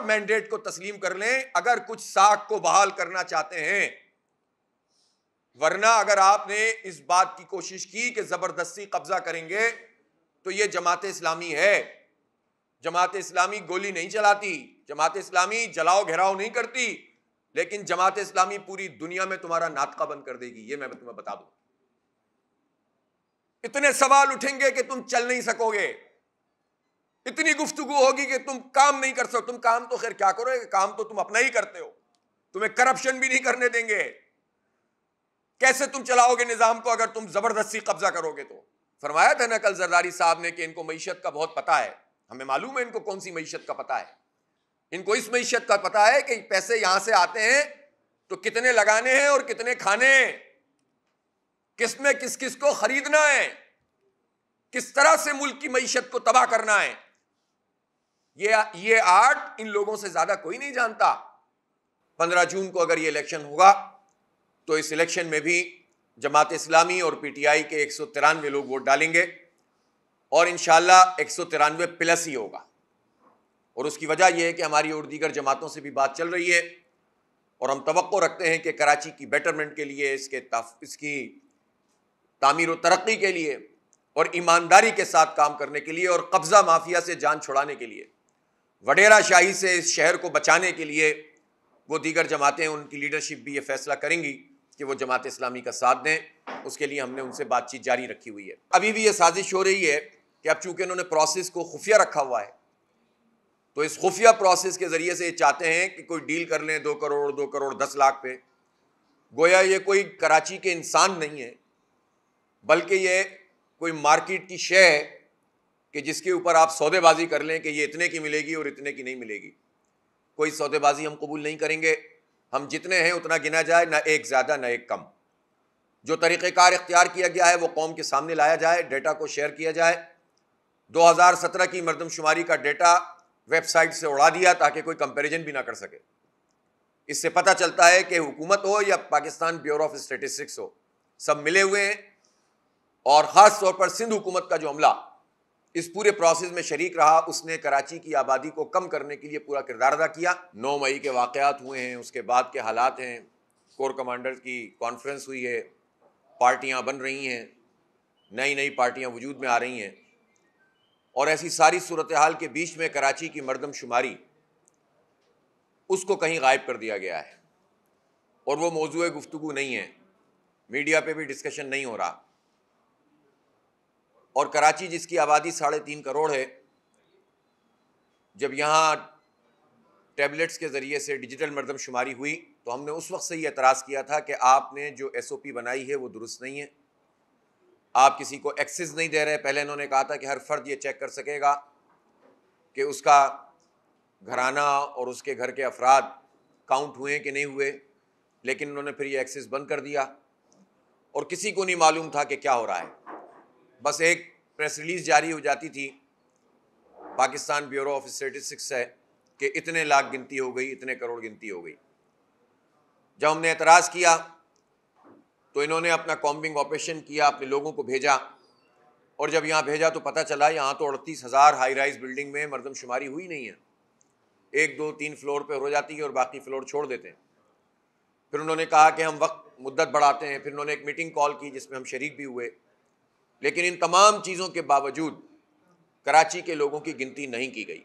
Mandate کو تسلیم کر لیں اگر کچھ ساکھ کو بحال کرنا چاہتے ہیں، ورنہ اگر آپ نے اس بات کی کوشش کی کہ زبردستی قبضہ کریں گے تو یہ جماعت اسلامی ہے۔ جماعت اسلامی گولی نہیں چلاتی، جماعت اسلامی جلاؤ گھیراؤ نہیں کرتی، لیکن جماعت اسلامی پوری دنیا میں تمہارا ناطقہ بند کر دے گی، یہ میں تمہیں بتا دوں۔ اتنے سوال اٹھیں گے کہ تم چل نہیں سکو گے، اتنی گفتگو ہوگی کہ تم کام نہیں کر سکو۔ تم کام تو خیر کیا کرو گے، کام تو تم اپنا ہی کرتے ہو، تمہیں کرپشن بھی نہیں کرنے دیں گے۔ کیسے تم چلاؤ گے نظام کو اگر تم زبردستی قبضہ کرو گے؟ تو فرمایا تھا نا کل زرداری صاحب نے کہ ان کو معیشت کا بہت پتہ ہے۔ ہمیں معلوم ہے ان کو کون سی معیشت کا پتہ ہے۔ ان کو اس معیشت کا پتہ ہے کہ پیسے یہاں سے آتے ہیں تو کتنے لگانے ہیں اور کتنے کھانے ہیں، کس میں کس کس کو خریدنا ہے، کس طرح سے ملک کی معیشت کو تباہ کرنا ہے۔ یہ آرٹ ان لوگوں سے زیادہ کوئی نہیں جانتا۔ 15 جون کو اگر یہ الیکشن ہوگا تو اس الیکشن میں بھی جماعت اسلامی اور پی ٹی آئی کے 193 لوگ ووٹ ڈالیں گے، اور انشاءاللہ 193 پلس ہی ہوگا۔ اور اس کی وجہ یہ ہے کہ ہماری اور دیگر جماعتوں سے بھی بات چل رہی ہے، اور ہم توقع رکھتے ہیں کہ کراچی کی بیٹرمنٹ کے لیے، اس کی تعمیر و ترقی کے لیے، اور ایمانداری کے ساتھ کام کرنے کے لیے، اور قبضہ مافیا سے جان چھڑانے کے لیے، وڈیرا شاہی سے اس شہر کو بچانے کے لیے، وہ دیگر جماعتیں، ان کی لیڈرشپ بھی یہ فیصلہ کریں گی کہ وہ جماعت اسلامی کا ساتھ دیں۔ اس کے لیے ہم نے ان سے بات چیت جاری رکھی ہوئی ہے۔ ابھی بھی یہ سازش ہو رہی ہے کہ اب چونکہ انہوں نے پروسیس کو خفیہ رکھا ہوا ہے، تو اس خفیہ پروسیس کے ذریعے سے یہ چاہتے ہیں کہ کوئی ڈیل کر لیں 2 کروڑ 2 کروڑ 10 لاکھ پہ، گویا یہ کوئی کراچی کے انسان نہیں ہے، بلکہ یہ کوئی مارکیٹ کی شے ہے کہ جس کے اوپر آپ سودے بازی کر لیں کہ یہ اتنے کی ملے گی اور اتنے کی نہیں ملے گی۔ کوئی سودے بازی ہم قبول نہیں کریں گے۔ ہم جتنے ہیں اتنا گنا جائے، نہ ایک زیادہ نہ ایک کم۔ جو طریقہ کار اختیار کیا گیا ہے وہ قوم کے سامنے لایا جائے، ڈیٹا کو شیئر کیا جائے۔ 2017 کی مردم شماری کا ڈیٹا ویب سائٹ سے اڑا دیا تاکہ کوئی کمپیریزن بھی نہ کر سکے۔ اس سے پتہ چلتا ہے کہ حکومت ہو یا پاکستان بیورو آف اسٹیٹسٹکس ہو، سب ملے ہوئے ہیں، اور خاص طور پر سندھ حکومت کا جو عملہ اس پورے پروسیس میں شریک رہا، اس نے کراچی کی آبادی کو کم کرنے کے لیے پورا کردار ادا کیا۔ 9 مئی کے واقعات ہوئے ہیں، اس کے بعد کے حالات ہیں، کور کمانڈر کی کانفرنس ہوئی ہے، پارٹیاں بن رہی ہیں، نئی پارٹیاں وجود میں آ رہی ہیں، اور ایسی ساری صورتحال کے بیچ میں کراچی کی مردم شماری اس کو کہیں غائب کر دیا گیا ہے، اور وہ موضوع گفتگو نہیں ہے، میڈیا پہ بھی ڈسکشن نہیں ہو رہا۔ اور کراچی جس کی آبادی 3.5 کروڑ ہے، جب یہاں ٹیبلٹس کے ذریعے سے ڈیجیٹل مردم شماری ہوئی تو ہم نے اس وقت سے یہ اعتراض کیا تھا کہ آپ نے جو ایس او پی بنائی ہے وہ درست نہیں ہے، آپ کسی کو ایکسس نہیں دے رہے۔ پہلے انہوں نے کہا تھا کہ ہر فرد یہ چیک کر سکے گا کہ اس کا گھرانہ اور اس کے گھر کے افراد کاؤنٹ ہوئے کہ نہیں ہوئے، لیکن انہوں نے پھر یہ ایکسس بند کر دیا، اور کسی کو نہیں معلوم تھا کہ کیا ہو رہا ہے۔ بس ایک پریس ریلیز جاری ہو جاتی تھی پاکستان بیورو آف اسٹیٹسٹکس سے کہ اتنے لاکھ گنتی ہو گئی، اتنے کروڑ گنتی ہو گئی۔ جب ہم نے اعتراض کیا تو انہوں نے اپنا کامبنگ آپریشن کیا، اپنے لوگوں کو بھیجا، اور جب یہاں بھیجا تو پتہ چلا یہاں تو 38,000 ہائی رائز بلڈنگ میں مردم شماری ہوئی نہیں ہے، 1 2 3 فلور پہ ہو جاتی ہے اور باقی فلور چھوڑ دیتے ہیں۔ پھر انہوں نے کہا کہ ہم مدت بڑھاتے ہیں، پھر انہوں نے ایک میٹنگ کال کی جس میں ہم شریک بھی ہوئے، لیکن ان تمام چیزوں کے باوجود کراچی کے لوگوں کی گنتی نہیں کی گئی۔